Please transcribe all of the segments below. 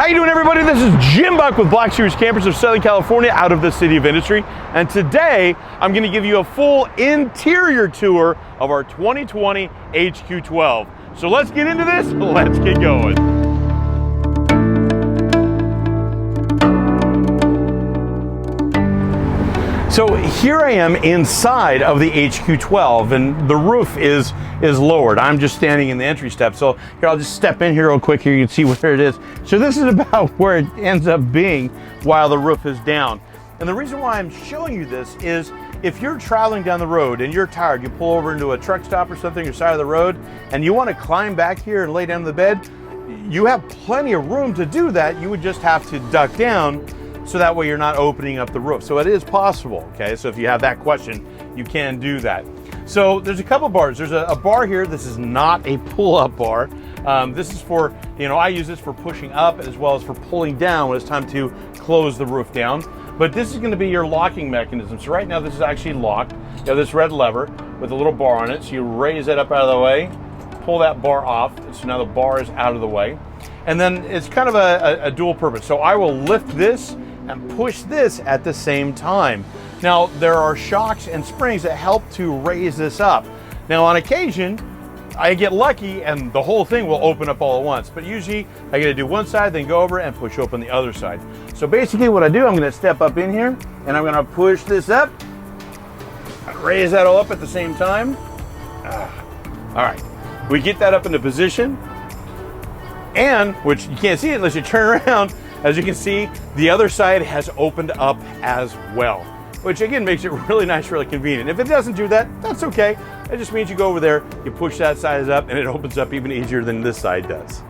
How you doing, everybody? This is Jim Buck with Black Series Campers of Southern California out of the City of Industry. And today, I'm going to give you a full interior tour of our 2020 HQ12. So let's get into this. Let's get going. So here I am inside of the HQ12, and the roof is lowered. I'm just standing in the entry step. So here, I'll just step in here real quick here. You can see where it is. So this is about where it ends up being while the roof is down. And the reason why I'm showing you this is if you're traveling down the road and you're tired, you pull over into a truck stop or something, or side of the road, and you want to climb back here and lay down in the bed, you have plenty of room to do that. You would just have to duck down, so that way you're not opening up the roof. So it is possible, okay? So if you have that question, you can do that. So there's a couple bars. There's a bar here. This is not a pull-up bar. This is for, I use this for pushing up as well as for pulling down when it's time to close the roof down. But this is going to be your locking mechanism. So right now this is actually locked. You have this red lever with a little bar on it. So you raise it up out of the way, pull that bar off. So now the bar is out of the way. And then it's kind of a dual purpose. So I will lift this and push this at the same time. Now, there are shocks and springs that help to raise this up. Now, on occasion, I get lucky and the whole thing will open up all at once, but usually I gotta do one side, then go over and push open the other side. So basically what I do, I'm gonna step up in here and I'm gonna push this up, raise that all up at the same time. All right, we get that up into position, and, which you can't see it unless you turn around, as you can see, the other side has opened up as well, which again makes it really nice, really convenient. If it doesn't do that, that's okay. It just means you go over there, you push that side up, and it opens up even easier than this side does.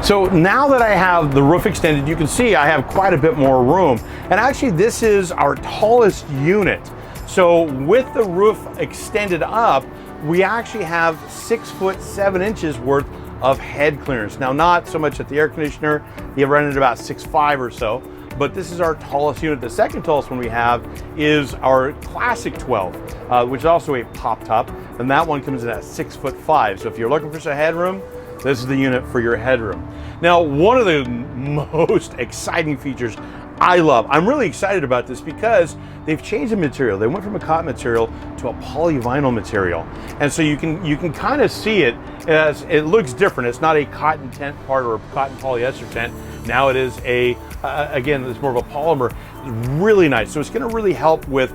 So now that I have the roof extended, you can see I have quite a bit more room. And actually, this is our tallest unit. So with the roof extended up, we actually have 6 foot 7 inches worth of head clearance. Now, not so much at the air conditioner, you run at about 6'5" or so, but this is our tallest unit. The second tallest one we have is our Classic 12, which is also a pop top, and that one comes in at 6'5". So if you're looking for some headroom, this is the unit for your headroom. Now, one of the most exciting features I'm really excited about this because they've changed the material. They went from a cotton material to a polyvinyl material. And so you can kind of see it as it looks different. It's not a cotton tent part or a cotton polyester tent. Now it is again, it's more of a polymer. It's really nice. So it's going to really help with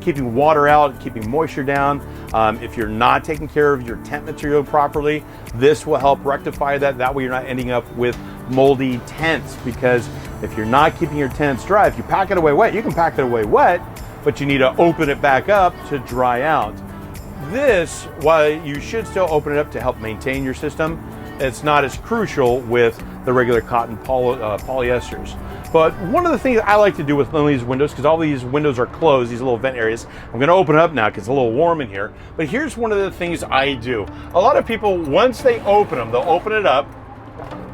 keeping water out, keeping moisture down. If you're not taking care of your tent material properly, this will help rectify that. That way you're not ending up with moldy tents, because if you're not keeping your tents dry, if you pack it away wet, you can pack it away wet, but you need to open it back up to dry out. This, while you should still open it up to help maintain your system, it's not as crucial with the regular cotton polyesters. But one of the things I like to do with these windows, because all these windows are closed, these little vent areas, I'm going to open it up now because it's a little warm in here. But here's one of the things I do. A lot of people, once they open them, they'll open it up,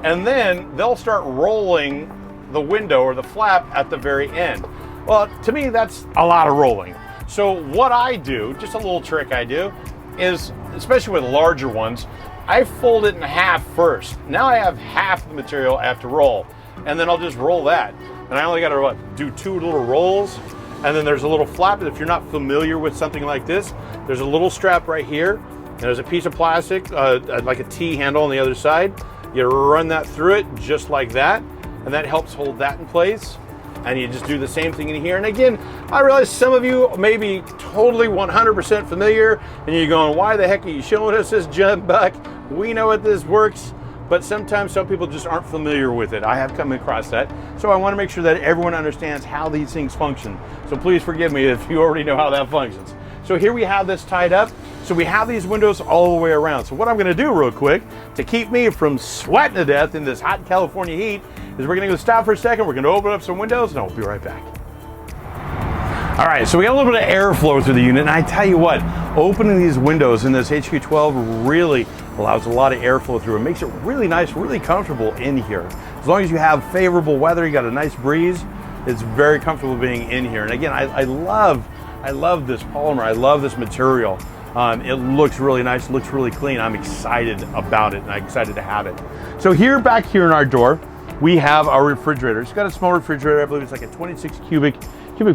and then they'll start rolling the window or the flap at the very end. Well, to me, that's a lot of rolling. So what I do, just a little trick I do, is, especially with larger ones, I fold it in half first. Now I have half the material I have to roll, and then I'll just roll that. And I only got to do 2 little rolls, and then there's a little flap. If you're not familiar with something like this, there's a little strap right here, and there's a piece of plastic, like a T handle on the other side. You run that through it just like that, and that helps hold that in place. And you just do the same thing in here. And again, I realize some of you may be totally 100% familiar, and you're going, why the heck are you showing us this, Jim Buck? We know what this works, but sometimes some people just aren't familiar with it. I have come across that. So I want to make sure that everyone understands how these things function. So please forgive me if you already know how that functions. So here we have this tied up. So we have these windows all the way around. So what I'm gonna do real quick to keep me from sweating to death in this hot California heat is we're gonna go stop for a second. We're gonna open up some windows and I'll be right back. All right, so we got a little bit of airflow through the unit, and I tell you what, opening these windows in this HQ12 really allows a lot of airflow through. It makes it really nice, really comfortable in here. As long as you have favorable weather, you got a nice breeze, it's very comfortable being in here. And again, I love this polymer. I love this material. It looks really nice, looks really clean. I'm excited about it and I'm excited to have it. So here, back here in our door, we have our refrigerator. It's got a small refrigerator. I believe it's like a 26 cubic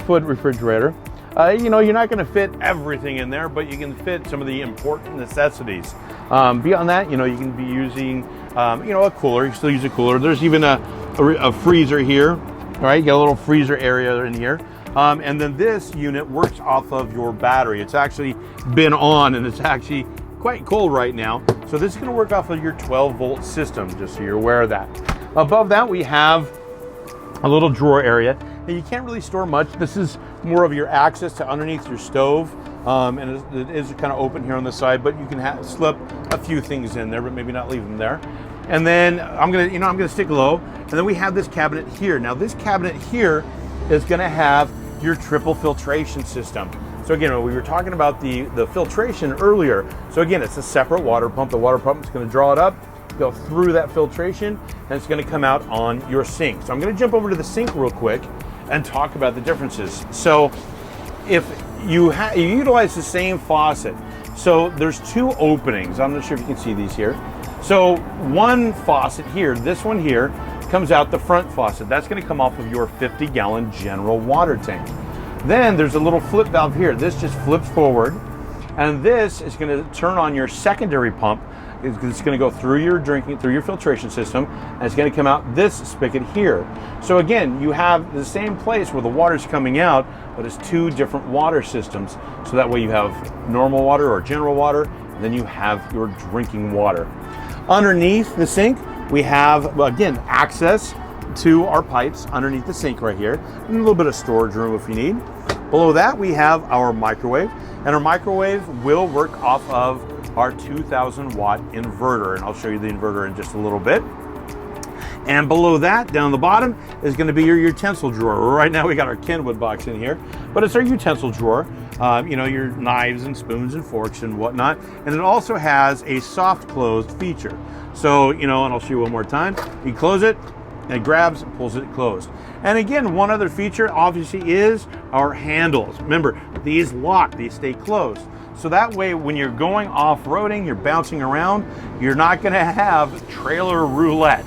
foot refrigerator. You know, you're not going to fit everything in there, but you can fit some of the important necessities. Beyond that, you know, you can be using, you know, a cooler. You still use a cooler. There's even a freezer here. All right, you got a little freezer area in here. And then this unit works off of your battery. It's actually been on and it's actually quite cold right now. So this is going to work off of your 12-volt system, just so you're aware of that. Above that, we have a little drawer area. Now, you can't really store much. This is more of your access to underneath your stove. And it is kind of open here on the side, but you can slip a few things in there, but maybe not leave them there. And then I'm gonna stick low. And then we have this cabinet here. Now this cabinet here is gonna have your triple filtration system. So again, we were talking about the filtration earlier. So again, it's a separate water pump. The water pump is gonna draw it up, go through that filtration, and it's gonna come out on your sink. So I'm gonna jump over to the sink real quick and talk about the differences. So if you utilize the same faucet, so there's two openings. I'm not sure if you can see these here. So one faucet here, this one here, comes out the front faucet. That's going to come off of your 50-gallon general water tank. Then there's a little flip valve here. This just flips forward, and this is going to turn on your secondary pump. It's going to go through your filtration system, and it's going to come out this spigot here. So again, you have the same place where the water's coming out, but it's two different water systems. So that way you have normal water or general water, and then you have your drinking water. Underneath the sink, we have, again, access to our pipes underneath the sink right here, and a little bit of storage room if you need. Below that, we have our microwave, and our microwave will work off of our 2,000 watt inverter, and I'll show you the inverter in just a little bit. And below that, down the bottom, is going to be your utensil drawer. Right now we got our Kenwood box in here, but it's our utensil drawer. You know, your knives and spoons and forks and whatnot. And it also has a soft closed feature. So, you know, and I'll show you one more time. You close it, and it grabs and pulls it closed. And again, one other feature obviously is our handles. Remember, these lock, these stay closed. So that way, when you're going off-roading, you're bouncing around, you're not gonna have trailer roulette.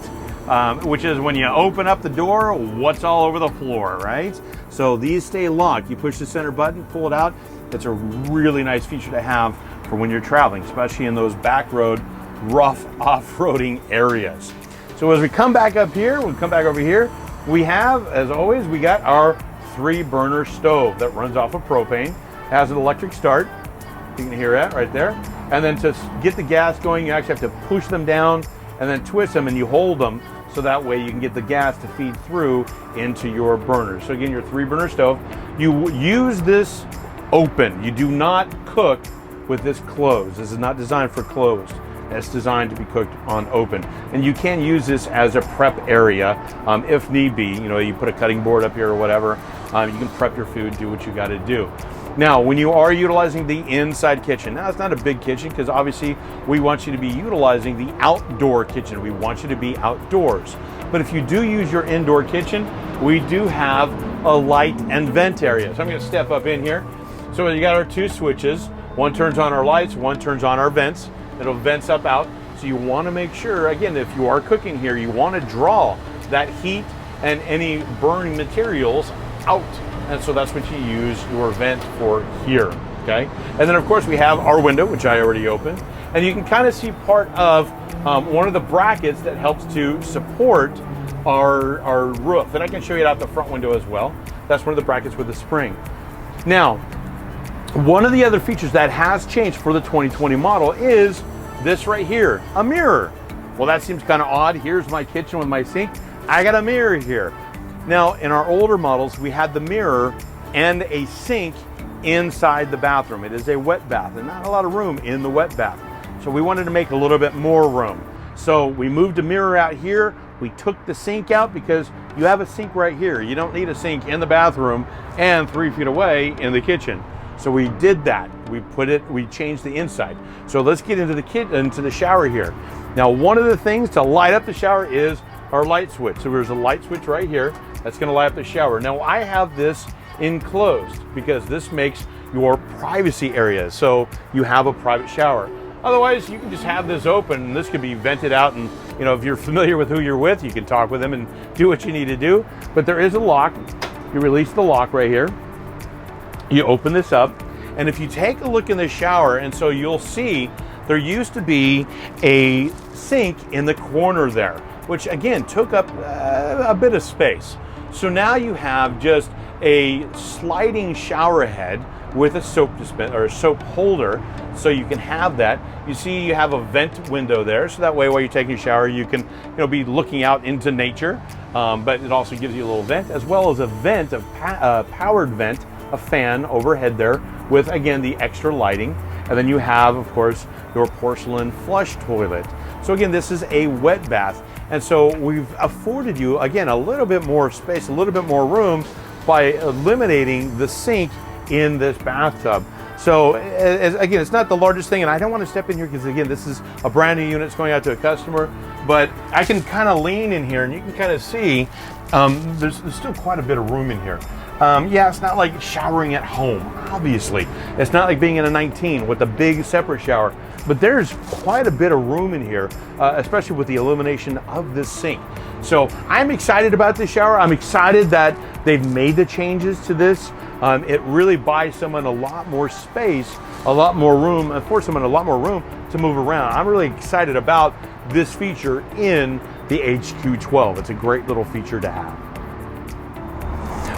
Which is when you open up the door, what's all over the floor, right? So these stay locked. You push the center button, pull it out. It's a really nice feature to have for when you're traveling, especially in those back road, rough off-roading areas. So as we come back up here, we come back over here, we have, as always, we got our 3-burner stove that runs off of propane, has an electric start. You can hear that right there. And then to get the gas going, you actually have to push them down and then twist them, and you hold them so that way you can get the gas to feed through into your burner. So again, your 3-burner stove, you use this open. You do not cook with this closed. This is not designed for closed. It's designed to be cooked on open. And you can use this as a prep area if need be. You know, you put a cutting board up here or whatever. You can prep your food, do what you got to do. Now, when you are utilizing the inside kitchen, now it's not a big kitchen because obviously we want you to be utilizing the outdoor kitchen. We want you to be outdoors. But if you do use your indoor kitchen, we do have a light and vent area. So I'm going to step up in here. So you got our 2 switches. One turns on our lights, one turns on our vents. It'll vents up out. So you want to make sure, again, if you are cooking here, you want to draw that heat and any burning materials out. And so that's what you use your vent for here, okay? And then of course we have our window, which I already opened. And you can kind of see part of one of the brackets that helps to support our roof. And I can show you it out the front window as well. That's one of the brackets with the spring. Now, one of the other features that has changed for the 2020 model is this right here, a mirror. Well, that seems kind of odd. Here's my kitchen with my sink. I got a mirror here. Now, in our older models, we had the mirror and a sink inside the bathroom. It is a wet bath and not a lot of room in the wet bath. So we wanted to make a little bit more room. So we moved a mirror out here. We took the sink out because you have a sink right here. You don't need a sink in the bathroom and 3 feet away in the kitchen. So we did that. We changed the inside. So let's get into the shower here. Now, one of the things to light up the shower is our light switch. So there's a light switch right here that's going to light up the shower. Now I have this enclosed because this makes your privacy area, so you have a private shower. Otherwise, you can just have this open, and this could be vented out, and you know, if you're familiar with who you're with, you can talk with them and do what you need to do. But there is a lock. You release the lock right here. You open this up, and if you take a look in the shower, and so you'll see there used to be a sink in the corner there, which again took up a bit of space. So now you have just a sliding shower head with a soap dispenser or a soap holder, so you can have that. You see, you have a vent window there, so that way while you're taking a shower, you can, you know, be looking out into nature. But it also gives you a little vent, as well as a vent, a powered vent, a fan overhead there with, again, the extra lighting. And then you have, of course, your porcelain flush toilet. So again, this is a wet bath. And so we've afforded you, again, a little bit more space, a little bit more room by eliminating the sink in this bathtub. So again, it's not the largest thing, and I don't want to step in here because again, this is a brand new unit. It's going out to a customer, but I can kind of lean in here and you can kind of see there's still quite a bit of room in here. Yeah, it's not like showering at home, obviously. It's not like being in a 19 with a big separate shower, but there's quite a bit of room in here, especially with the elimination of this sink. So I'm excited about this shower. I'm excited that they've made the changes to this. It really buys someone a lot more space, a lot more room, and for someone a lot more room to move around. I'm really excited about this feature in the HQ12. It's a great little feature to have.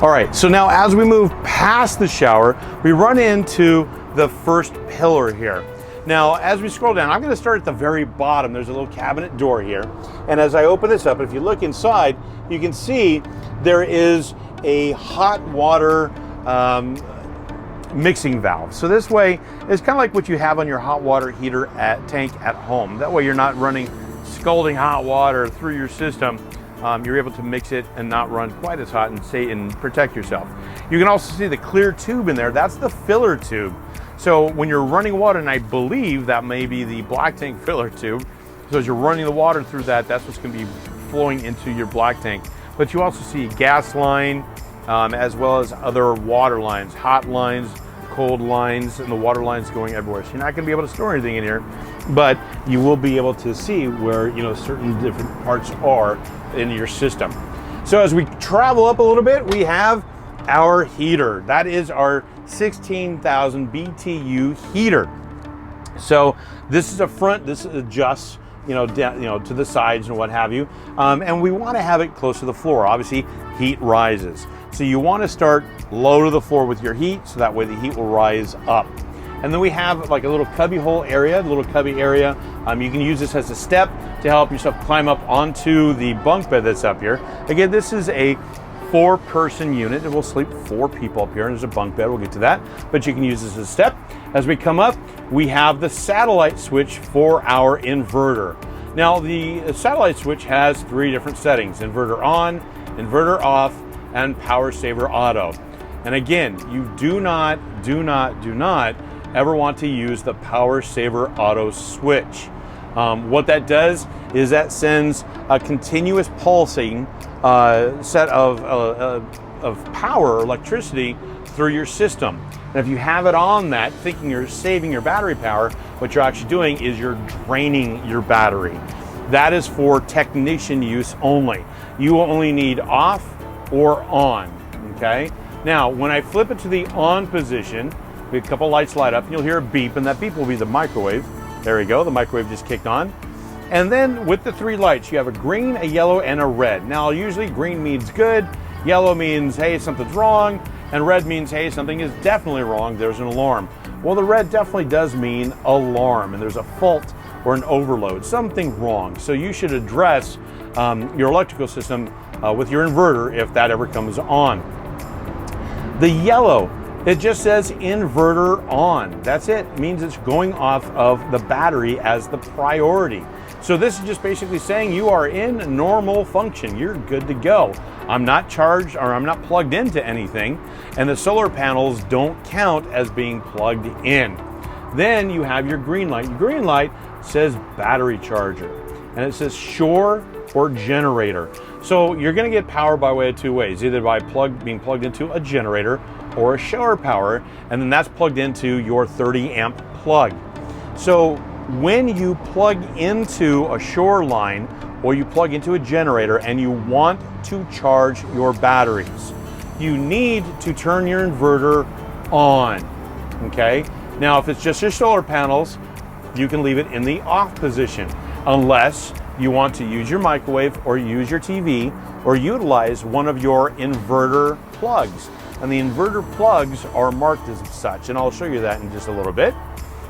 All right, so now as we move past the shower, we run into the first pillar here. Now, as we scroll down, I'm going to start at the very bottom. There's a little cabinet door here. And as I open this up, if you look inside, you can see there is a hot water mixing valve. So this way, it's kind of like what you have on your hot water heater tank at home. That way you're not running scalding hot water through your system. You're able to mix it and not run quite as hot and protect yourself. You can also see the clear tube in there. That's the filler tube. So when you're running water, and I believe that may be the black tank filler tube, so as you're running the water through that, that's what's going to be flowing into your black tank. But you also see gas line, as well as other water lines, hot lines, cold lines, and the water lines going everywhere. So you're not going to be able to store anything in here, but you will be able to see where, you know, certain different parts are in your system. So as we travel up a little bit, we have our heater. That is our 16,000 BTU heater. So this is a front, this adjusts, to the sides and what have you. And we want to have it close to the floor. Obviously, heat rises. So you want to start low to the floor with your heat, so that way the heat will rise up. And then we have like a little cubby hole area, You can use this as a step to help yourself climb up onto the bunk bed that's up here. Again, this is a 4-person unit. It will sleep 4 people up here, and there's a bunk bed. We'll get to that, but you can use this as a step. As we come up, we have the satellite switch for our inverter. Now, the satellite switch has 3 different settings: inverter on, inverter off, and power saver auto. And again, you do not ever want to use the power saver auto switch. What that does is that sends a continuous pulsing set of power or electricity through your system. And if you have it on that, thinking you're saving your battery power, what you're actually doing is you're draining your battery. That is for technician use only. You will only need off or on, okay? Now, when I flip it to the on position, a couple lights light up, and you'll hear a beep, and that beep will be the microwave. There we go, the microwave just kicked on. And then with the 3 lights, you have a green, a yellow, and a red. Now, usually green means good, yellow means, hey, something's wrong, and red means, hey, something is definitely wrong, there's an alarm. Well, the red definitely does mean alarm, and there's a fault or an overload, something wrong. So you should address your electrical system with your inverter if that ever comes on. The yellow, it just says inverter on. That's it. It means it's going off of the battery as the priority. So this is just basically saying you are in normal function. You're good to go. I'm not charged, or I'm not plugged into anything, and the solar panels don't count as being plugged in. Then you have your green light. Your green light says battery charger, and it says shore or generator. So you're going to get power by way of 2 ways, either by being plugged into a generator or a shower power, and then that's plugged into your 30 amp plug. So when you plug into a shoreline or you plug into a generator and you want to charge your batteries, you need to turn your inverter on, okay? Now, if it's just your solar panels, you can leave it in the off position, unless you want to use your microwave or use your TV or utilize one of your inverter plugs. And the inverter plugs are marked as such, and I'll show you that in just a little bit.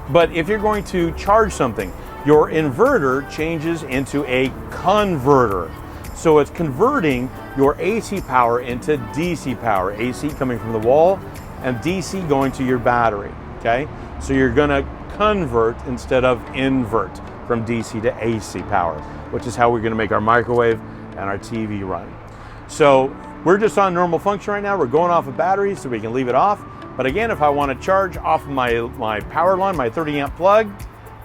But if you're going to charge something, your inverter changes into a converter. So it's converting your AC power into DC power. AC coming from the wall and DC going to your battery, okay? So you're gonna convert instead of invert from DC to AC power, which is how we're gonna make our microwave and our TV run. So we're just on normal function right now. We're going off of batteries so we can leave it off. But again, if I want to charge off of my power line, my 30 amp plug,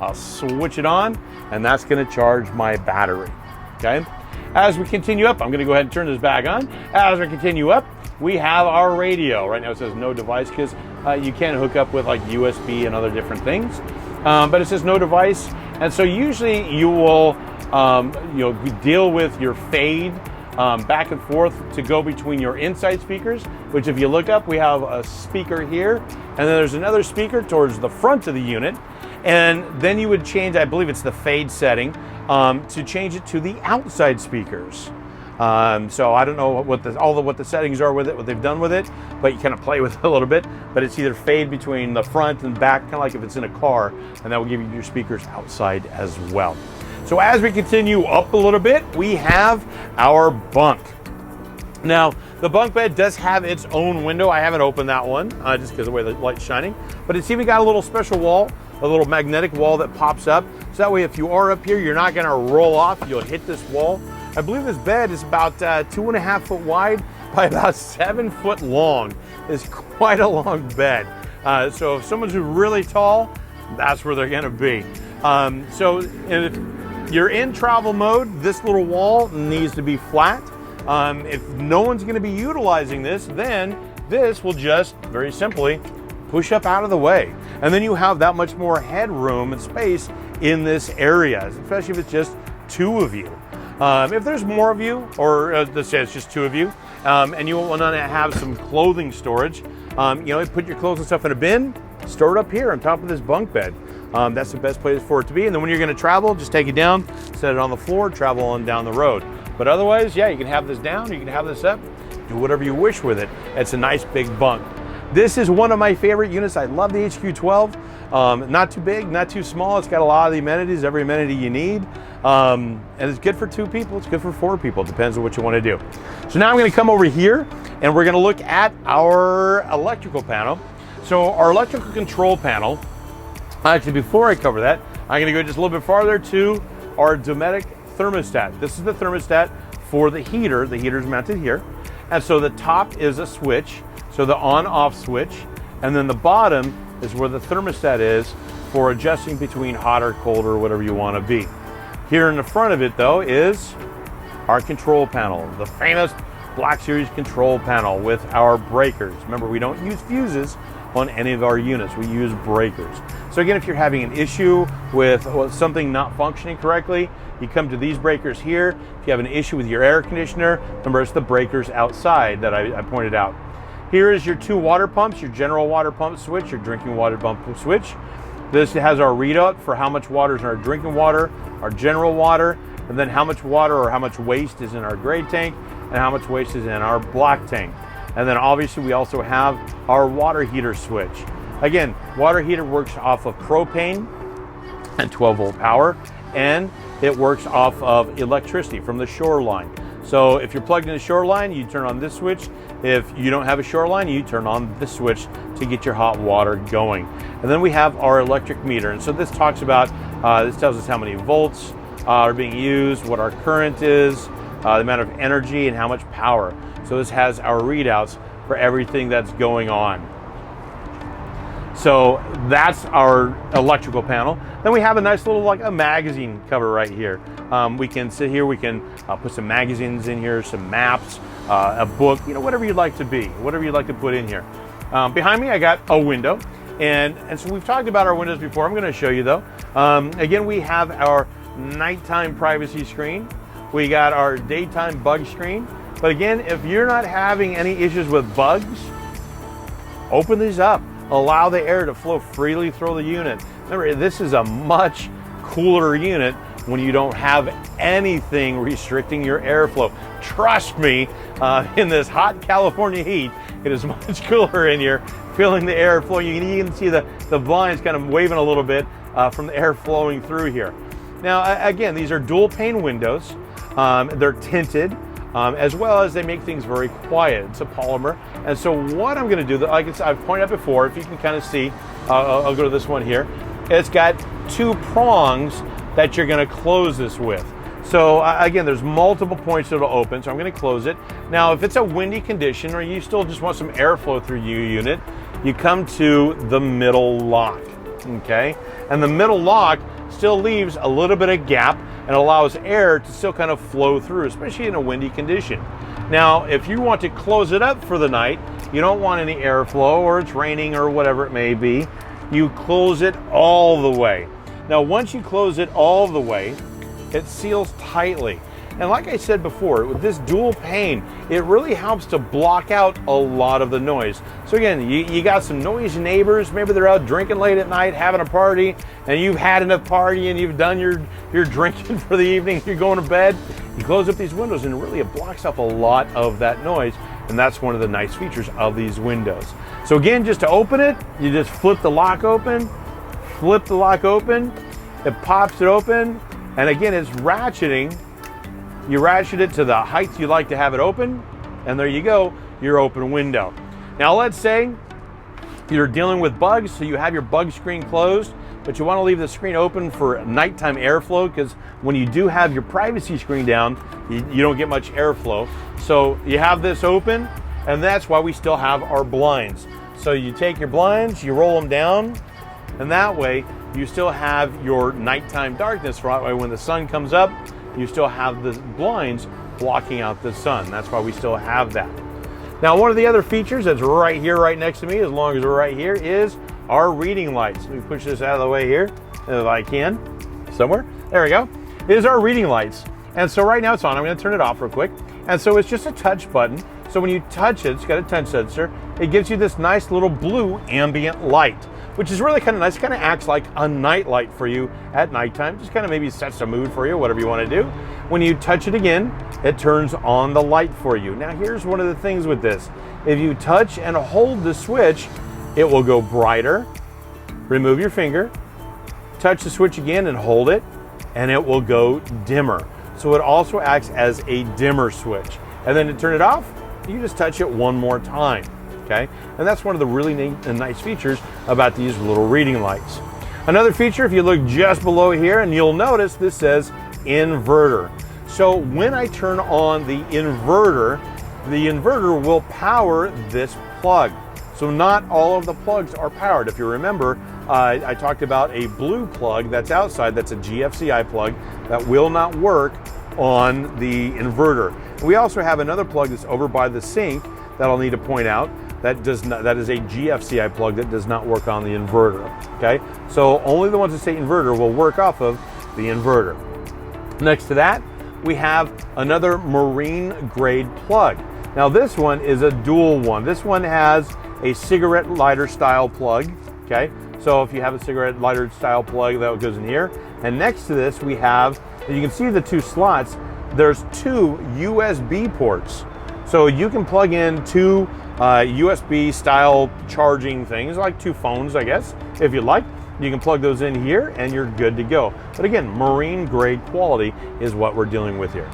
I'll switch it on and that's going to charge my battery, okay? As we continue up, I'm going to go ahead and turn this back on. As we continue up, we have our radio. Right now it says no device because you can hook up with like USB and other different things. But it says no device. And so usually you will deal with your fade back and forth to go between your inside speakers, which if you look up, we have a speaker here, and then there's another speaker towards the front of the unit. And then you would change, I believe it's the fade setting, to change it to the outside speakers. So I don't know what the settings are with it, what they've done with it, but you kind of play with it a little bit. But it's either fade between the front and back, kind of like if it's in a car, and that will give you your speakers outside as well. So as we continue up a little bit, we have our bunk. Now, the bunk bed does have its own window. I haven't opened that one just because of the way the light's shining. But see, we got a little special wall, a little magnetic wall that pops up. So that way, if you are up here, you're not gonna roll off. You'll hit this wall. I believe this bed is about 2.5 foot wide by about 7 foot long. It's quite a long bed. So if someone's really tall, that's where they're gonna be. So if you're in travel mode, this little wall needs to be flat. If no one's going to be utilizing this, then this will just very simply push up out of the way. And then you have that much more headroom and space in this area, especially if it's just two of you. If there's more of you, or let's say it's just two of you, and you want to have some clothing storage, put your clothes and stuff in a bin, store it up here on top of this bunk bed. That's the best place for it to be. And then when you're going to travel, just take it down, set it on the floor, travel on down the road. But otherwise, yeah, you can have this down, you can have this up, do whatever you wish with it. It's a nice big bunk. This is one of my favorite units. I love the HQ12. Not too big, not too small. It's got a lot of the amenities, every amenity you need. And it's good for 2 people, it's good for 4 people. It depends on what you want to do. So now I'm going to come over here and we're going to look at our electrical panel. So our electrical control panel, actually before I cover that, I'm going to go just a little bit farther to our Dinette thermostat. This is the thermostat for the heater. The heater is mounted here. And so the top is a switch, so the on-off switch, and then the bottom is where the thermostat is for adjusting between hot or cold or whatever you want to be. Here in the front of it though is our control panel, the famous Black Series control panel with our breakers. Remember, we don't use fuses on any of our units, we use breakers. So again, if you're having an issue with something not functioning correctly, you come to these breakers here. If you have an issue with your air conditioner, remember it's the breakers outside that I pointed out. Here is your 2 water pumps, your general water pump switch, your drinking water pump switch. This has our readout for how much water is in our drinking water, our general water, and then how much water or how much waste is in our gray tank and how much waste is in our black tank. And then obviously we also have our water heater switch. Again, water heater works off of propane and 12-volt power, and it works off of electricity from the shoreline. So if you're plugged in the shoreline, you turn on this switch. If you don't have a shoreline, you turn on this switch to get your hot water going. And then we have our electric meter. And so this talks about, this tells us how many volts are being used, what our current is, the amount of energy and how much power. So this has our readouts for everything that's going on. So that's our electrical panel. Then we have a nice little, like a magazine cover right here. We can sit here, we can put some magazines in here, some maps, a book, whatever you'd like to be, whatever you'd like to put in here. Behind me, I got a window. And so we've talked about our windows before. I'm going to show you though. Again, we have our nighttime privacy screen. We got our daytime bug screen. But again, if you're not having any issues with bugs, open these up. Allow the air to flow freely through the unit. Remember, this is a much cooler unit when you don't have anything restricting your airflow. Trust me, in this hot California heat, it is much cooler in here. Feeling the air flowing. You can even see the blinds kind of waving a little bit from the air flowing through here. Now, again, these are dual pane windows. They're tinted, as well as they make things very quiet. It's a polymer. And so what I'm going to do, like I've pointed out before, if you can kind of see, I'll go to this one here. It's got two prongs that you're going to close this with. So again, there's multiple points that'll open, so I'm going to close it. Now, if it's a windy condition or you still just want some airflow through your unit, you come to the middle lock, okay? And the middle lock still leaves a little bit of gap and allows air to still kind of flow through, especially in a windy condition. Now, if you want to close it up for the night, you don't want any airflow or it's raining or whatever it may be, you close it all the way. Now, once you close it all the way, it seals tightly. And like I said before, with this dual pane, it really helps to block out a lot of the noise. So again, you got some noisy neighbors, maybe they're out drinking late at night, having a party, and you've had enough party and you've done your drinking for the evening, you're going to bed, you close up these windows and really it blocks up a lot of that noise. And that's one of the nice features of these windows. So again, just to open it, you just flip the lock open, it pops it open, and again, it's ratcheting. You ratchet it to the height you like to have it open, and there you go, your open window. Now let's say you're dealing with bugs, so you have your bug screen closed, but you want to leave the screen open for nighttime airflow, because when you do have your privacy screen down, you don't get much airflow. So you have this open, and that's why we still have our blinds. So you take your blinds, you roll them down, and that way you still have your nighttime darkness. Right away, when the sun comes up, you still have the blinds blocking out the sun. That's why we still have that. Now, one of the other features that's right here, right next to me, as long as we're right here, is our reading lights. Let me push this out of the way here, if I can, somewhere. There we go. Is our reading lights. And so right now it's on. I'm going to turn it off real quick. And so it's just a touch button. So when you touch it, it's got a touch sensor. It gives you this nice little blue ambient light, which is really kind of nice. It kind of acts like a night light for you at nighttime. Just kind of maybe sets a mood for you, whatever you want to do. When you touch it again, it turns on the light for you. Now here's one of the things with this. If you touch and hold the switch, it will go brighter. Remove your finger, touch the switch again and hold it, and it will go dimmer. So it also acts as a dimmer switch. And then to turn it off, you just touch it one more time. Okay, and that's one of the really nice features about these little reading lights. Another feature, if you look just below here, and you'll notice this says inverter. So when I turn on the inverter will power this plug. So not all of the plugs are powered. If you remember, I talked about a blue plug that's outside, that's a GFCI plug, that will not work on the inverter. We also have another plug that's over by the sink that I'll need to point out. That is a GFCI plug that does not work on the inverter, okay? So only the ones that say inverter will work off of the inverter. Next to that, we have another marine grade plug. Now this one is a dual one. This one has a cigarette lighter style plug, okay? So if you have a cigarette lighter style plug, that goes in here. And next to this, we have, you can see the two slots, there's two USB ports. So you can plug in two USB style charging things, like two phones, I guess, if you'd like. You can plug those in here and you're good to go. But again, marine grade quality is what we're dealing with here.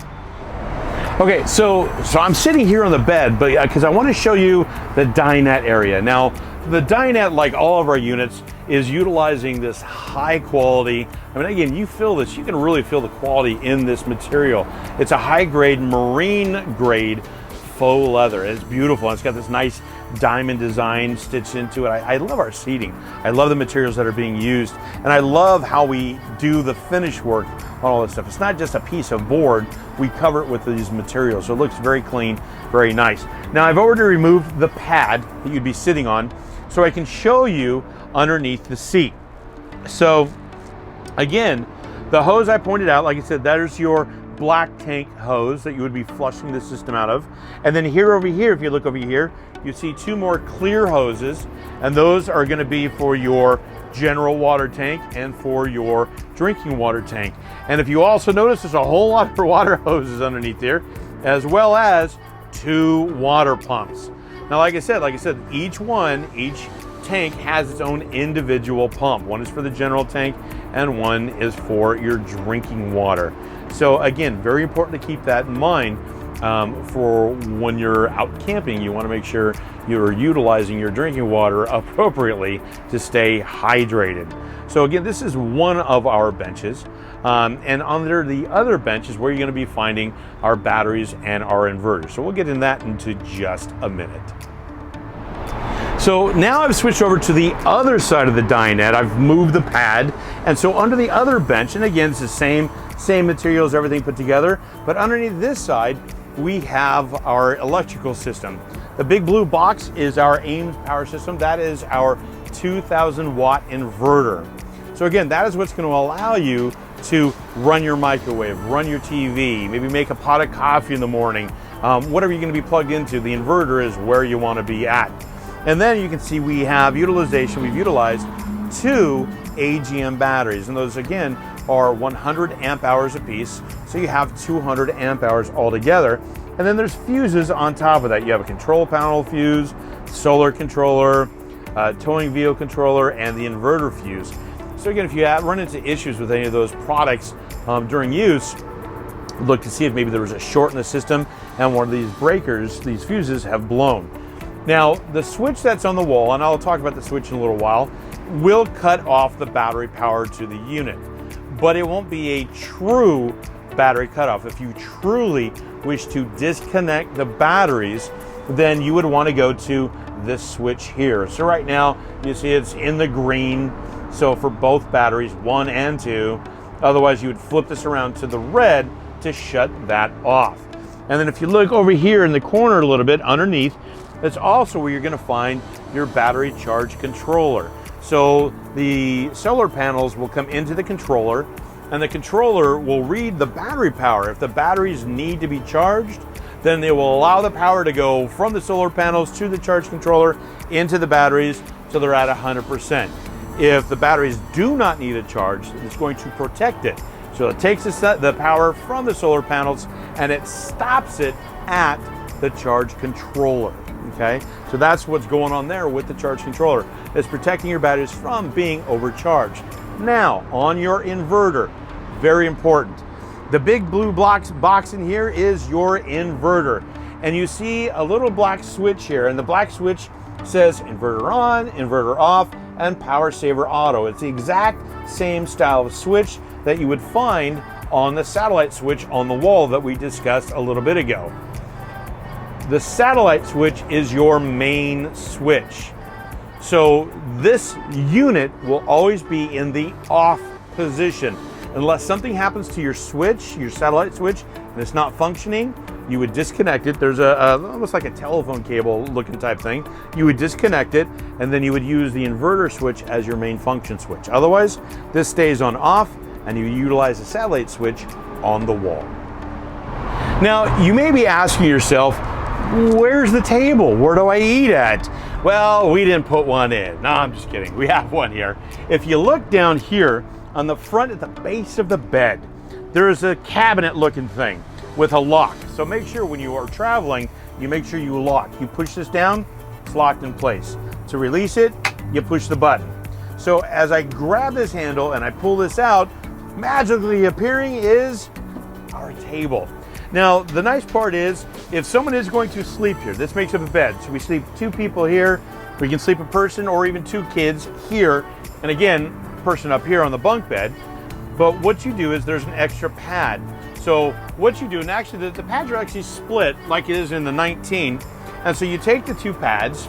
Okay, so I'm sitting here on the bed, but because I want to show you the dinette area. Now, the dinette, like all of our units, is utilizing this high quality. I mean, again, you feel this, you can really feel the quality in this material. It's a high grade, marine grade faux leather. It's beautiful. It's got this nice diamond design stitched into it. I love our seating. I love the materials that are being used, and I love how we do the finish work on all this stuff. It's not just a piece of board. We cover it with these materials, so it looks very clean, very nice. Now I've already removed the pad that you'd be sitting on, so I can show you underneath the seat. So again, the hose I pointed out, like I said, that is your black tank hose that you would be flushing the system out of. And then here over here, if you look over here, you see two more clear hoses, and those are going to be for your general water tank and for your drinking water tank. And if you also notice, there's a whole lot of water hoses underneath here, as well as 2 water pumps. Now, like I said, each tank has its own individual pump. One is for the general tank and one is for your drinking water. So again, very important to keep that in mind for when you're out camping. You want to make sure you're utilizing your drinking water appropriately to stay hydrated. So again, this is one of our benches. And under the other bench is where you're going to be finding our batteries and our inverters. So we'll get into that into just a minute. So now I've switched over to the other side of the dinette. I've moved the pad, and so under the other bench, and again, it's the same materials, everything put together, but underneath this side, we have our electrical system. The big blue box is our Ames power system. That is our 2,000 watt inverter. So again, that is what's going to allow you to run your microwave, run your TV, maybe make a pot of coffee in the morning. Whatever you're going to be plugged into, the inverter is where you want to be at. And then you can see we have utilization. We've utilized 2 AGM batteries, and those again are 100 amp hours apiece. So you have 200 amp hours altogether. And then there's fuses on top of that. You have a control panel fuse, solar controller, towing vehicle controller, and the inverter fuse. So again, if you run into issues with any of those products during use, look to see if maybe there was a short in the system and one of these breakers, these fuses, have blown. Now, the switch that's on the wall, and I'll talk about the switch in a little while, will cut off the battery power to the unit, but it won't be a true battery cutoff. If you truly wish to disconnect the batteries, then you would want to go to this switch here. So right now, you see it's in the green, so for both batteries, 1 and 2. Otherwise, you would flip this around to the red to shut that off. And then if you look over here in the corner a little bit underneath, that's also where you're going to find your battery charge controller. So the solar panels will come into the controller, and the controller will read the battery power. If the batteries need to be charged, then they will allow the power to go from the solar panels to the charge controller into the batteries so they're at 100%. If the batteries do not need a charge, it's going to protect it. So it takes the power from the solar panels and it stops it at the charge controller. Okay, so that's what's going on there with the charge controller. It's protecting your batteries from being overcharged. Now, on your inverter, very important. The big blue box in here is your inverter. And you see a little black switch here, and the black switch says inverter on, inverter off, and power saver auto. It's the exact same style of switch that you would find on the satellite switch on the wall that we discussed a little bit ago. The satellite switch is your main switch. So this unit will always be in the off position. Unless something happens to your switch, your satellite switch, and it's not functioning, you would disconnect it. There's almost like a telephone cable looking type thing. You would disconnect it, and then you would use the inverter switch as your main function switch. Otherwise, this stays on off, and you utilize the satellite switch on the wall. Now, you may be asking yourself, where's the table? Where do I eat at? Well, we didn't put one in. No, I'm just kidding. We have one here. If you look down here on the front at the base of the bed, there is a cabinet looking thing with a lock. So make sure when you are traveling, you make sure you lock. You push this down, it's locked in place. To release it, you push the button. So as I grab this handle and I pull this out, magically appearing is our table. Now, the nice part is, if someone is going to sleep here, this makes up a bed. So we sleep 2 people here, we can sleep a person or even 2 kids here, and again, person up here on the bunk bed. But what you do is there's an extra pad. So what you do, and actually the pads are actually split like it is in the 19, And so you take the two pads,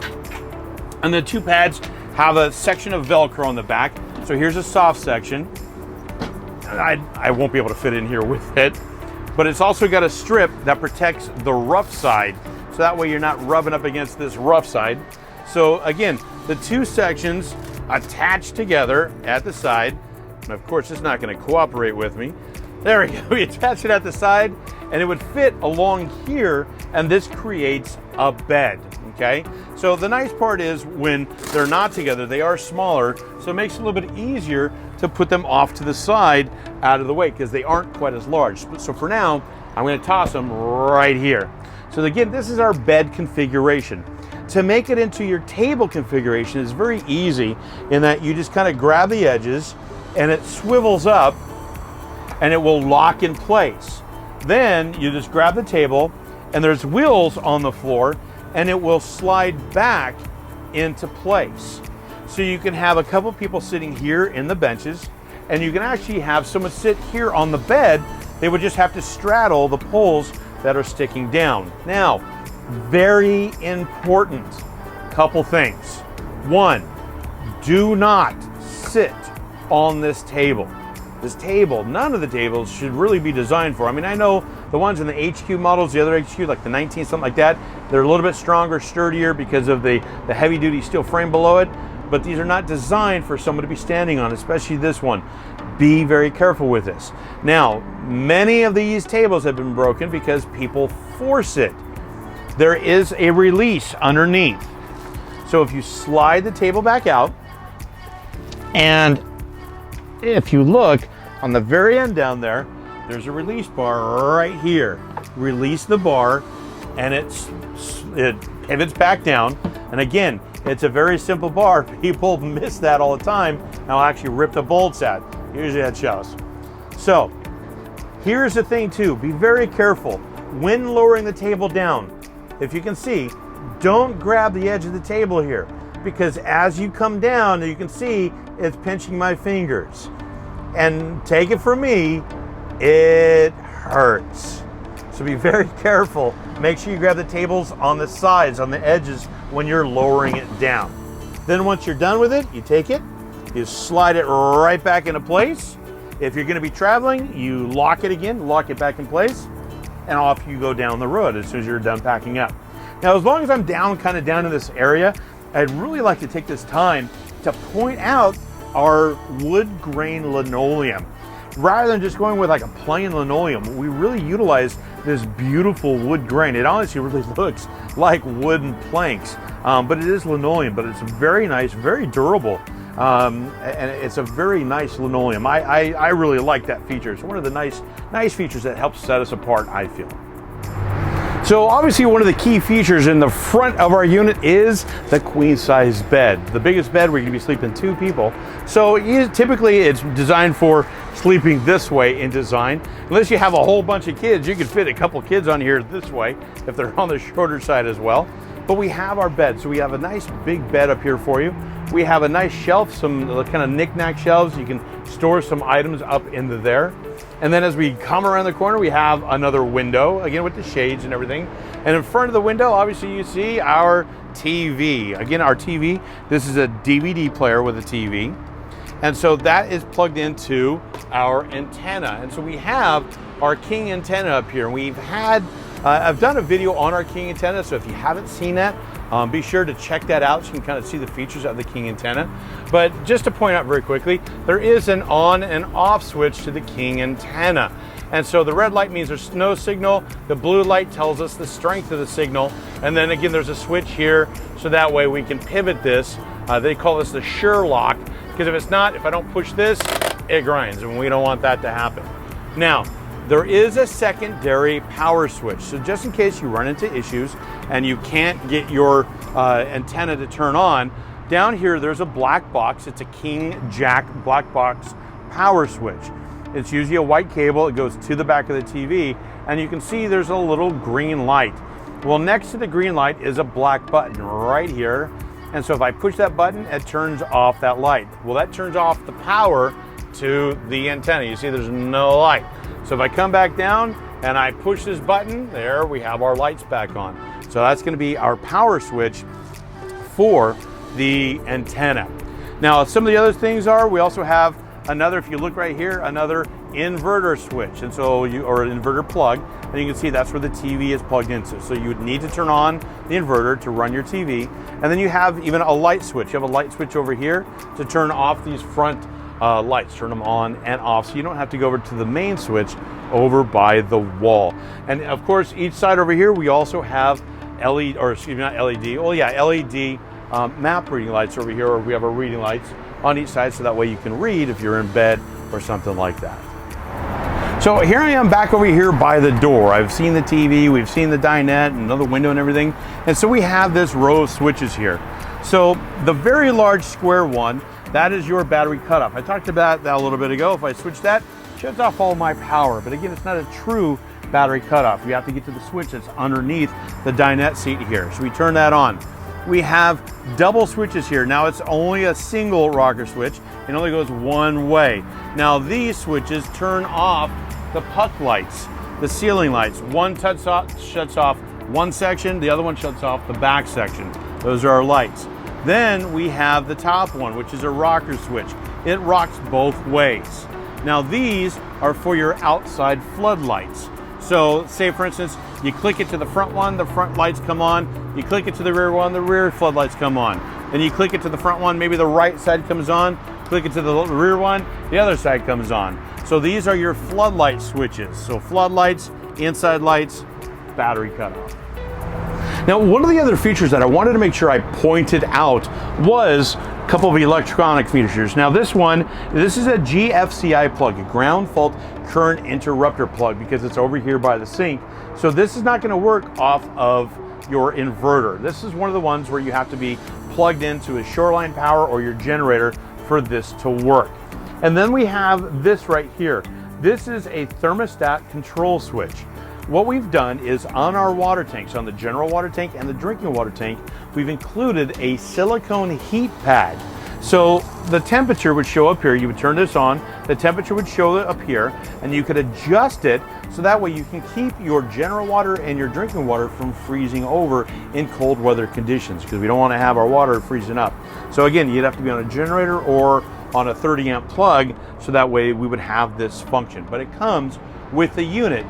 and the two pads have a section of Velcro on the back. So here's a soft section. I won't be able to fit in here with it, but it's also got a strip that protects the rough side. So that way you're not rubbing up against this rough side. So again, the two sections attached together at the side. And of course, it's not going to cooperate with me. There we go. We attach it at the side, and it would fit along here, and this creates a bed, okay? So the nice part is when they're not together, they are smaller, so it makes it a little bit easier to put them off to the side out of the way because they aren't quite as large. So for now, I'm going to toss them right here. So again, this is our bed configuration. To make it into your table configuration is very easy in that you just kind of grab the edges and it swivels up and it will lock in place. Then you just grab the table and there's wheels on the floor and it will slide back into place. So you can have a couple people sitting here in the benches, and you can actually have someone sit here on the bed. They would just have to straddle the poles that are sticking down. Now, very important couple things. One, do not sit on this table. This table, none of the tables should really be designed for. I mean, I know the ones in the HQ models, the other HQ, like the 19, something like that, they're a little bit stronger, sturdier because of the heavy duty steel frame below it, but these are not designed for someone to be standing on, especially this one. Be very careful with this. Now, many of these tables have been broken because people force it. There is a release underneath. So if you slide the table back out, and if you look on the very end down there, there's a release bar right here. Release the bar and it pivots back down. And again, it's a very simple bar. People miss that all the time. And I'll actually rip the bolts out. Usually that shows. So here's the thing too, be very careful when lowering the table down. If you can see, don't grab the edge of the table here, because as you come down, you can see it's pinching my fingers. And take it from me, it hurts. So be very careful. Make sure you grab the tables on the sides, on the edges when you're lowering it down. Then once you're done with it, you take it, you slide it right back into place. If you're gonna be traveling, you lock it again, lock it back in place, and off you go down the road as soon as you're done packing up. Now, as long as I'm kind of down in this area, I'd really like to take this time to point out our wood grain linoleum. Rather than just going with like a plain linoleum, we really utilize this beautiful wood grain. It honestly really looks like wooden planks, but it is linoleum, but it's very nice, very durable. And it's a very nice linoleum. I really like that feature. It's one of the nice features that helps set us apart, I feel. So obviously one of the key features in the front of our unit is the queen size bed. The biggest bed where you're gonna be sleeping 2 people. So typically it's designed for sleeping this way in design. Unless you have a whole bunch of kids, you could fit a couple kids on here this way if they're on the shorter side as well. But we have our bed, so we have a nice big bed up here for you. We have a nice shelf, some kind of knick-knack shelves. You can store some items up into there. And then as we come around the corner, we have another window, again with the shades and everything. And in front of the window, obviously you see our TV. Again, our TV, this is a DVD player with a TV. And so that is plugged into our antenna. And so we have our King antenna up here. We've had, I've done a video on our King antenna, so if you haven't seen that, be sure to check that out so you can kind of see the features of the King antenna. But just to point out very quickly, there is an on and off switch to the King antenna. And so the red light means there's no signal, the blue light tells us the strength of the signal, and then again there's a switch here, so that way we can pivot this. They call this the sure lock, because if it's not, if I don't push this, it grinds, and we don't want that to happen. Now, there is a secondary power switch. So just in case you run into issues and you can't get your antenna to turn on, down here there's a black box. It's a King Jack black box power switch. It's usually a white cable. It goes to the back of the TV, and you can see there's a little green light. Well, next to the green light is a black button right here. And so if I push that button, it turns off that light. Well, that turns off the power to the antenna. You see there's no light. So if I come back down and I push this button, there we have our lights back on. So So that's going to be our power switch for the antenna. Now, some of the other things are, we also have another, if you look right here, another inverter switch, and so or an inverter plug, and you can see that's where the TV is plugged into. So you would need to turn on the inverter to run your TV, and then you have even a light switch. You have a light switch over here to turn off these front lights, turn them on and off, so you don't have to go over to the main switch over by the wall. And of course, each side over here, we also have LED, or excuse me, not LED, oh yeah, LED map reading lights over here, or we have our reading lights on each side, so that way you can read if you're in bed or something like that. So here I am back over here by the door. I've seen the TV, we've seen the dinette and another window and everything. And so we have this row of switches here. So the very large square one, that is your battery cutoff. I talked about that a little bit ago. If I switch that, it shuts off all my power. But again, it's not a true battery cutoff. You have to get to the switch that's underneath the dinette seat here. So we turn that on. We have double switches here. Now it's only a single rocker switch. It only goes one way. Now these switches turn off the puck lights, the ceiling lights. One shuts off one section, the other one shuts off the back section. Those are our lights. Then we have the top one, which is a rocker switch. It rocks both ways. Now these are for your outside floodlights. So say for instance, you click it to the front one, the front lights come on. You click it to the rear one, the rear floodlights come on. Then you click it to the front one, maybe the right side comes on. Click it to the rear one, the other side comes on. So these are your floodlight switches. So floodlights, inside lights, battery cutoff. Now, one of the other features that I wanted to make sure I pointed out was a couple of electronic features. Now this is a GFCI plug, a ground fault current interrupter plug, because it's over here by the sink. So this is not going to work off of your inverter. This is one of the ones where you have to be plugged into a shoreline power or your generator for this to work. And then we have this right here. This is a thermostat control switch. What we've done is on our water tanks, on the general water tank and the drinking water tank, we've included a silicone heat pad. So the temperature would show up here. You would turn this on, the temperature would show up here, and you could adjust it so that way you can keep your general water and your drinking water from freezing over in cold weather conditions, because we don't want to have our water freezing up. So again, you'd have to be on a generator or on a 30 amp plug, so that way we would have this function. But it comes with the unit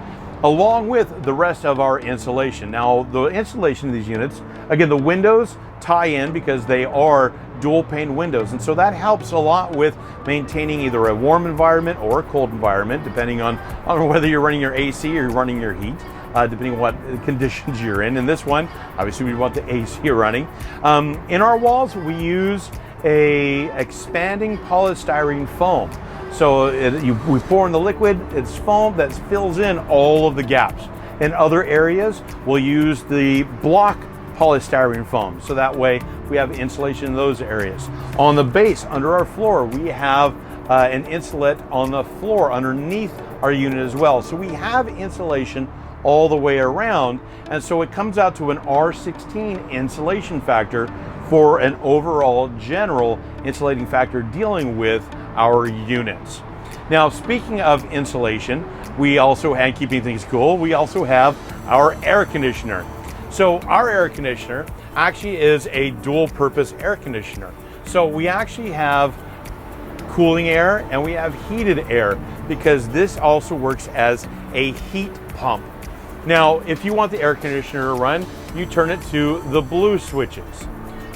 along with the rest of our insulation. Now the installation of these units, again, the windows tie in because they are dual pane windows, and so that helps a lot with maintaining either a warm environment or a cold environment, depending on whether you're running your AC or you're running your heat, depending on what conditions you're in. In this one, obviously we want the AC running. In our walls, we use a expanding polystyrene foam. So we pour in the liquid, it's foam that fills in all of the gaps. In other areas, we'll use the block polystyrene foam, so that way we have insulation in those areas. On the base, under our floor, we have an insulate on the floor underneath our unit as well. So we have insulation all the way around, and so it comes out to an R16 insulation factor for an overall general insulating factor dealing with our units. Now, speaking of insulation, we also have, keeping things cool, we also have our air conditioner. So our air conditioner actually is a dual purpose air conditioner. So we actually have cooling air and we have heated air, because this also works as a heat pump. Now, if you want the air conditioner to run, you turn it to the blue switches.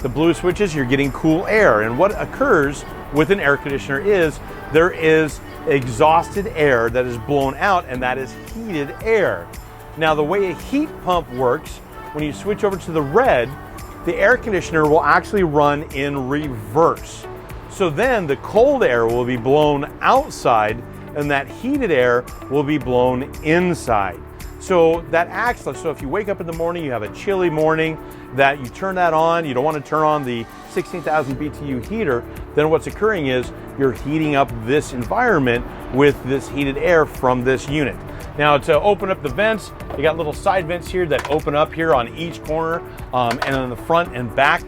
The blue switches, you're getting cool air. And what occurs with an air conditioner is there is exhausted air that is blown out, and that is heated air. Now, the way a heat pump works, when you switch over to the red, the air conditioner will actually run in reverse. So then the cold air will be blown outside and that heated air will be blown inside. So that acts like, so if you wake up in the morning, you have a chilly morning, that you turn that on, you don't want to turn on the 16,000 BTU heater, then what's occurring is you're heating up this environment with this heated air from this unit. Now, to open up the vents, you got little side vents here that open up here on each corner, and on the front and back,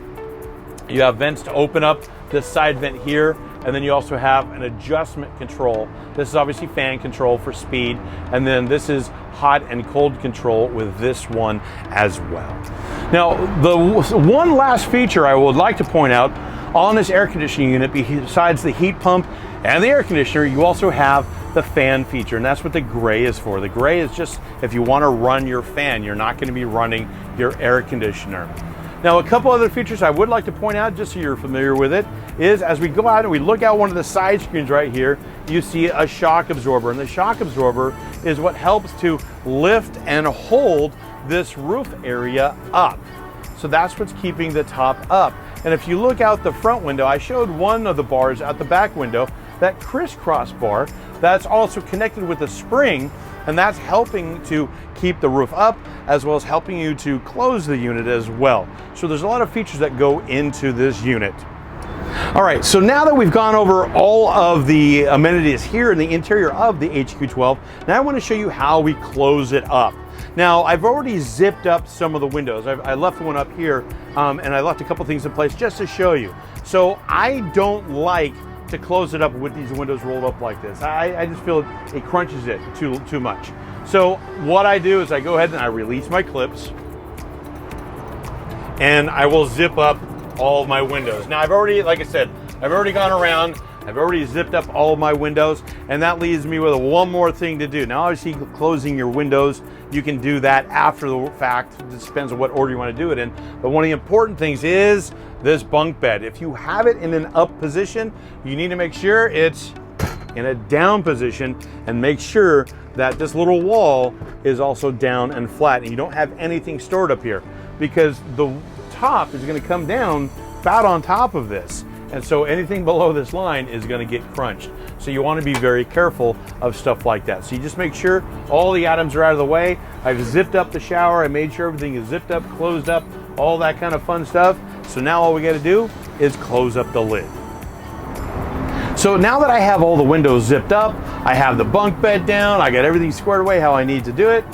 you have vents to open up this side vent here and then you also have an adjustment control. This is obviously fan control for speed, and then this is hot and cold control with this one as well. Now, the one last feature I would like to point out on this air conditioning unit, besides the heat pump and the air conditioner, you also have the fan feature, and that's what the gray is for. The gray is just if you want to run your fan, you're not going to be running your air conditioner. Now, a couple other features I would like to point out, just so you're familiar with it, is as we go out and we look out one of the side screens right here, you see a shock absorber, and the shock absorber is what helps to lift and hold this roof area up. So that's what's keeping the top up. And if you look out the front window, I showed one of the bars out the back window, that crisscross bar, that's also connected with a spring, and that's helping to keep the roof up as well as helping you to close the unit as well. So there's a lot of features that go into this unit. All right, so now that we've gone over all of the amenities here in the interior of the HQ12, now I want to show you how we close it up. Now, I've already zipped up some of the windows. I left one up here, and I left a couple things in place just to show you. So I don't like to close it up with these windows rolled up like this. I just feel it crunches it too much. So what I do is I go ahead and I release my clips, and I will zip up all of my windows. Now, I've already, like I said, I've already gone around, I've already zipped up all of my windows, and that leaves me with one more thing to do. Now, obviously, closing your windows, you can do that after the fact. It just depends on what order you want to do it in. But one of the important things is this bunk bed. If you have it in an up position, you need to make sure it's in a down position, and make sure that this little wall is also down and flat, and you don't have anything stored up here, because the top is going to come down about on top of this, and so anything below this line is going to get crunched. So you want to be very careful of stuff like that. So you just make sure all the items are out of the way. I've zipped up the shower, I made sure everything is zipped up, closed up, all that kind of fun stuff. So now all we got to do is close up the lid. So now that I have all the windows zipped up, I have the bunk bed down, I got everything squared away how I need to do it,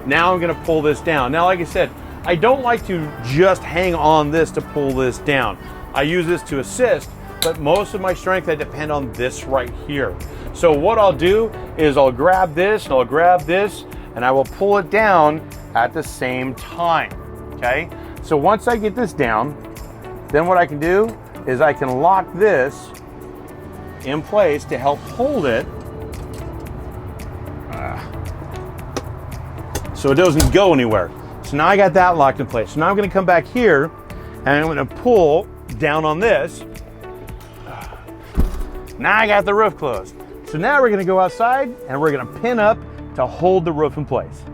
now I'm going to pull this down. Now, like I said, I don't like to just hang on this to pull this down. I use this to assist, but most of my strength I depend on this right here. So what I'll do is I'll grab this and I'll grab this, and I will pull it down at the same time, okay? So once I get this down, then what I can do is I can lock this in place to help hold it so it doesn't go anywhere. So now I got that locked in place. So now I'm going to come back here and I'm going to pull down on this. Now I got the roof closed. So now we're going to go outside and we're going to pin up to hold the roof in place.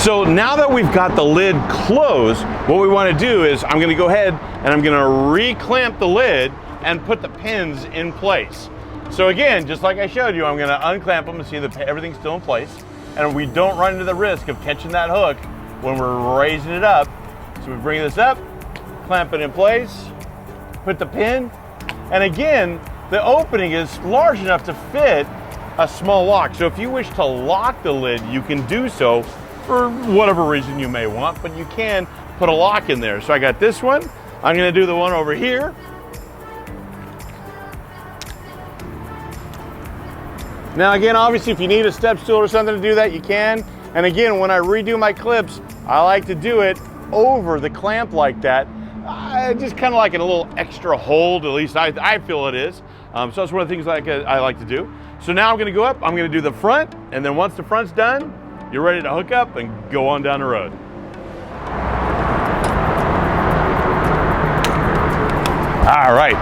So now that we've got the lid closed, what we want to do is I'm going to go ahead and I'm going to re-clamp the lid and put the pins in place. So again, just like I showed you, I'm going to unclamp them and see that everything's still in place, and we don't run into the risk of catching that hook when we're raising it up. So we bring this up, clamp it in place, put the pin, and again, the opening is large enough to fit a small lock. So if you wish to lock the lid, you can do so for whatever reason you may want, but you can put a lock in there. So I got this one. I'm going to do the one over here. Now again, obviously if you need a step stool or something to do that, you can. And again, when I redo my clips, I like to do it over the clamp like that. Just kind of like a little extra hold, at least I feel it is. So that's one of the things I like to do. So now I'm going to go up, I'm going to do the front, and then once the front's done, you're ready to hook up and go on down the road. All right.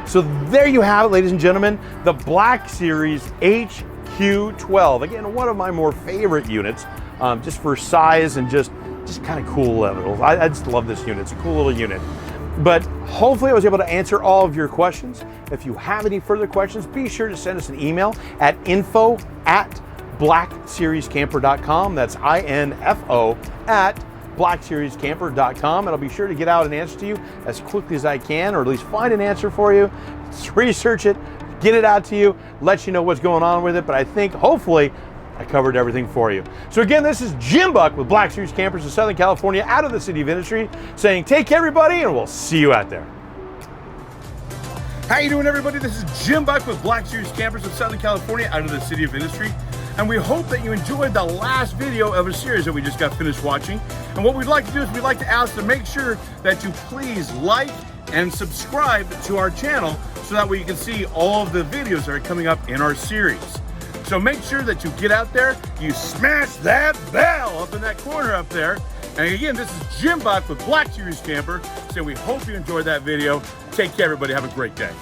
So there you have it, ladies and gentlemen, the Black Series HQ12. Again, one of my more favorite units, just for size and just kind of cool levels. I just love this unit. It's a cool little unit. But hopefully I was able to answer all of your questions. If you have any further questions, be sure to send us an email at info@blackseriescamper.com. That's info@blackseriescamper.com, and I'll be sure to get out an answer to you as quickly as I can, or at least find an answer for you, research it, get it out to you, let you know what's going on with it. But I think hopefully I covered everything for you. So again, this is Jim Buck with Black Series Campers in Southern California, out of the city of Industry, saying take care everybody, and we'll see you out there. How you doing, everybody? This is Jim Buck with Black Series Campers of Southern California out of the City of Industry. And we hope that you enjoyed the last video of a series that we just got finished watching. And what we'd like to do is we'd like to ask to make sure that you please like and subscribe to our channel so that way you can see all of the videos that are coming up in our series. So make sure that you get out there, you smash that bell up in that corner up there. And again, this is Jim Buck with Black Series Camper. So we hope you enjoyed that video. Take care, everybody. Have a great day.